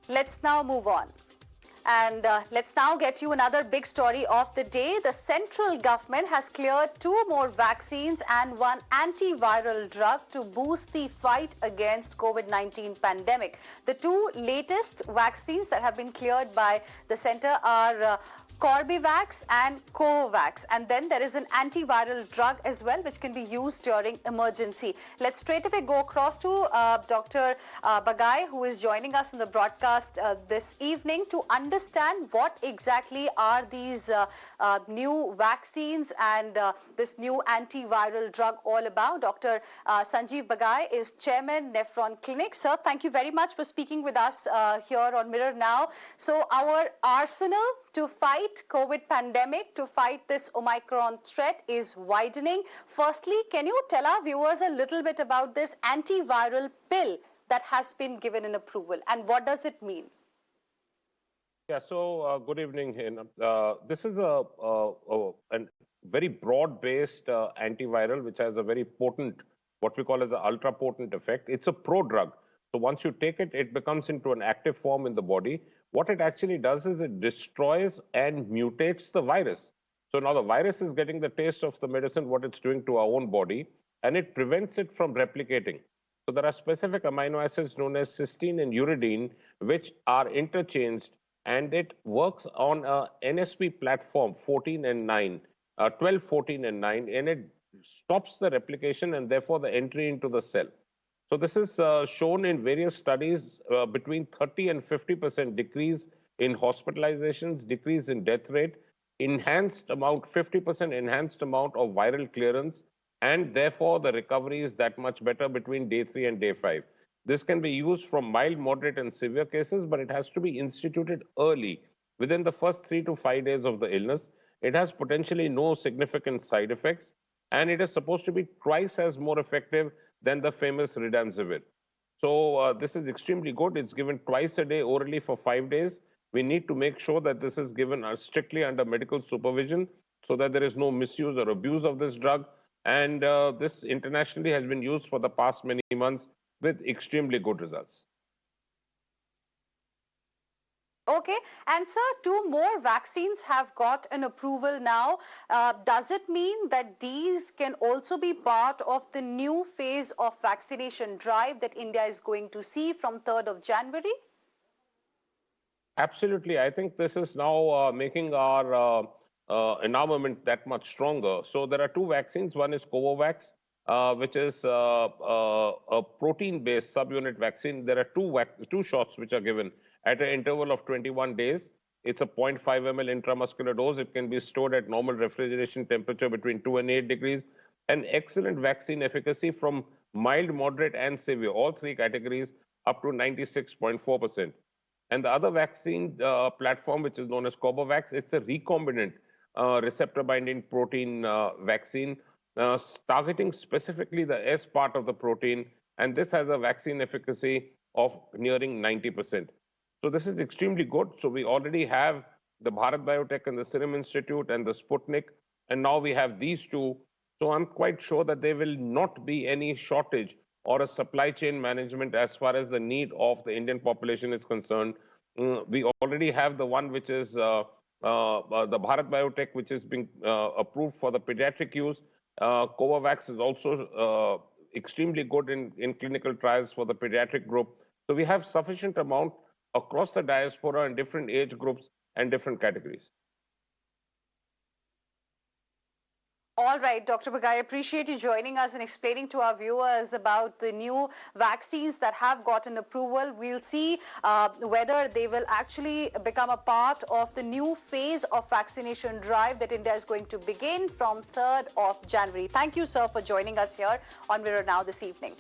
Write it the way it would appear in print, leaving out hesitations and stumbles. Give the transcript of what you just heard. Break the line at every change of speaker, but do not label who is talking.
Let's now move on. And let's now get you another big story of the day. The central government has cleared 2 more vaccines and 1 antiviral drug to boost the fight against COVID-19 pandemic. The 2 latest vaccines that have been cleared by the center are Corbevax and Covovax, and then there is an antiviral drug as well which can be used during emergency. Let's straight away go across to Dr. Bagai, who is joining us in the broadcast this evening to understand what exactly are these new vaccines and this new antiviral drug all about. Dr. Sanjeev Bagai is Chairman, Nephron Clinic. Sir, thank you very much for speaking with us here on Mirror Now. So our arsenal to fight COVID pandemic, to fight this Omicron threat is widening. Firstly, can you tell our viewers a little bit about this antiviral pill that has been given an approval and what does it mean?
Yeah, so good evening. This is a very broad-based antiviral which has a very potent, what we call as an ultra-potent effect. It's a prodrug. So once you take it, it becomes into an active form in the body. What it actually does is it destroys and mutates the virus. So now the virus is getting the taste of the medicine, what it's doing to our own body, and it prevents it from replicating. So there are specific amino acids known as cysteine and uridine, which are interchanged, and it works on a NSP platform 14 and 9, 12, 14 and 9, and it stops the replication and therefore the entry into the cell. So this is shown in various studies between 30 and 50% decrease in hospitalizations, decrease in death rate, enhanced amount, 50% enhanced amount of viral clearance, and therefore the recovery is that much better between day 3 and day 5. This can be used from mild, moderate, and severe cases, but it has to be instituted early, within the first 3 to 5 days of the illness. It has potentially no significant side effects, and it is supposed to be twice as more effective than the famous Remdesivir. So this is extremely good. It's given twice a day orally for 5 days. We need to make sure that this is given strictly under medical supervision so that there is no misuse or abuse of this drug. And this internationally has been used for the past many months with extremely good results.
Okay, and sir, 2 more vaccines have got an approval now. Does it mean that these can also be part of the new phase of vaccination drive that India is going to see from 3rd of January?
Absolutely. I think this is now making our enarmament that much stronger. So there are 2 vaccines. One is Covovax, which is a protein-based subunit vaccine. There are 2 shots which are given at an interval of 21 days. It's a 0.5 ml intramuscular dose. It can be stored at normal refrigeration temperature between 2 and 8 degrees. An excellent vaccine efficacy from mild, moderate, and severe, all 3 categories, up to 96.4%. And the other vaccine platform, which is known as Corbevax, it's a recombinant receptor binding protein vaccine, targeting specifically the S part of the protein. And this has a vaccine efficacy of nearing 90%. So this is extremely good. So we already have the Bharat Biotech and the Serum Institute and the Sputnik, and now we have these 2. So I'm quite sure that there will not be any shortage or a supply chain management as far as the need of the Indian population is concerned. We already have the one which is the Bharat Biotech, which is being approved for the pediatric use. Covovax is also extremely good in clinical trials for the pediatric group. So we have sufficient amount across the diaspora in different age groups and different categories.
All right, Dr. Bagai, I appreciate you joining us and explaining to our viewers about the new vaccines that have gotten approval. We'll see whether they will actually become a part of the new phase of vaccination drive that India is going to begin from 3rd of January. Thank you, sir, for joining us here on Mirror Now this evening.